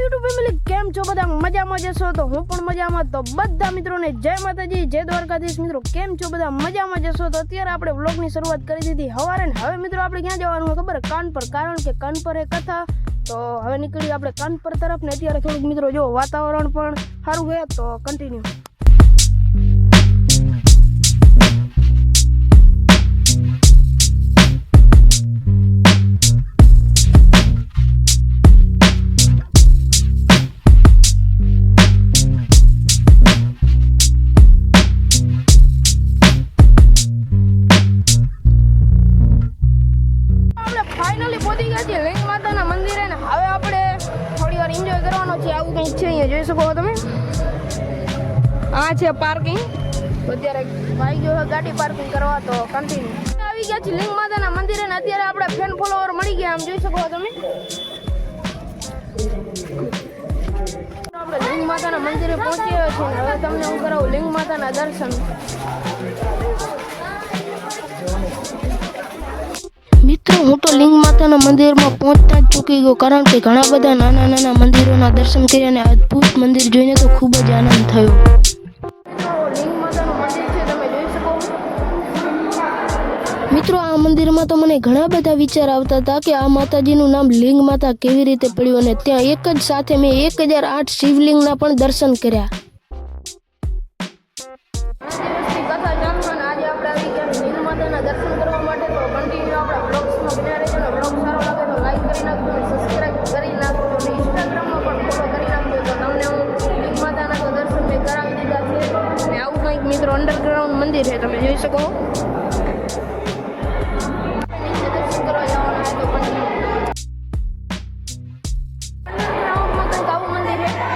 YouTube family કેમ છો બધા મજામાં જશો તો હું પણ મજામાં તો બધા મિત્રોને જય માતાજી જય દ્વારકાધીશ મિત્રો કેમ છો બધા મજામાં જશો તો અત્યારે આપણે વ્લોગની શરૂઆત કરી દીધી સવારે ને હવે મિત્રો આપણે ક્યાં જવાનું હોય ખબર કાનપર કારણ કે કાનપર એ કથા તો હવે નીકળી આપણે કાનપર તરફ ને અત્યારે થોડુંક મિત્રો જો વાતાવરણ પણ સારું છે તો કન્ટિન્યુ ફાઇનલી પહોંચી ગયા છીએ લિંગ માતાના મંદિરે ને હવે આપણે થોડી વાર એન્જોય કરવાનો છે આવું કંઈક છે અહીંયા જોઈ શકો તમે આ છે પાર્કિંગ અત્યારે ભાઈ જો ગાડી પાર્કિંગ કરવા તો કન્ટિન્યુ આવી ગયા છે લિંગ માતાના મંદિરે ને અત્યારે આપણે ફેન ફોલોવર મળી ગયા આમ જોઈ શકો તમે આપણે લિંગ માતાના મંદિરે પહોંચી ગયા છીએ હવે તમને હું કરાવું લિંગ માતાના દર્શન મિત્રો હું તો લિંગ માતાના મંદિરમાં પહોંચતા જ ચૂકી ગયો કારણ કે ઘણા બધા નાના નાના મંદિરોના દર્શન કર્યા અને અદ્ભુત મંદિર જોઈને તો ખૂબ જ આનંદ થયો લિંગ માતાનું મંદિર છે તમે જોઈ શકો મિત્રો આ મંદિરમાં તો મને ઘણા બધા વિચાર આવતા હતા કે આ માતાજીનું નામ લિંગ માતા કેવી રીતે પડ્યું અને ત્યાં એક જ સાથે મેં 1008 શિવલિંગના પણ દર્શન કર્યા દર્શન કરવા માટે તો કન્ટિન્યુ આપણા બ્લોગ્સમાં બન્યા રહેજો ને બ્લોગ સારો લાગે તો લાઈક કરી નાખજો અને સબસ્ક્રાઈબ કરી નાખજો અને ઇન્સ્ટાગ્રામમાં પણ ફોલો કરી નાખજો તો તમને હું લિંગ માતાના તો દર્શન મેં કરાવી દીધા છે અને આવું કંઈક મિત્રો અંડરગ્રાઉન્ડ મંદિર છે તમે જોઈ શકો નીચે દર્શન કરવા જવાના હોય તો કન્ટિન્યુ અંડરગ્રાઉન્ડમાં કંઈક આવું મંદિર છે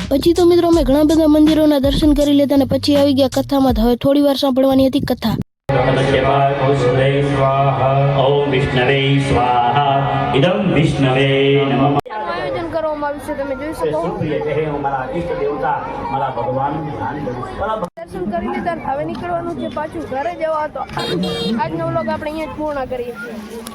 પછી તો મિત્રો અમે ઘણા બધા મંદિરોના દર્શન કરી લેતા અને પછી આવી ગયા કથામાં હવે થોડી વાર સાંભળવાની હતી કથા ઓમ વિષ્ણવે સ્વાહા ઇદમ વિષ્ણવે નમઃ આયોજન કરવામાં આવ્યું છે તમે જોઈ શકો મારા ઈષ્ટ દેવતા મારા ભગવાન દર્શન કરી લીધા હવે નીકળવાનું છે પાછું ઘરે જવા તો આજનો વ્લોગ આપણે અહીંયા જ પૂર્ણ કરીએ છીએ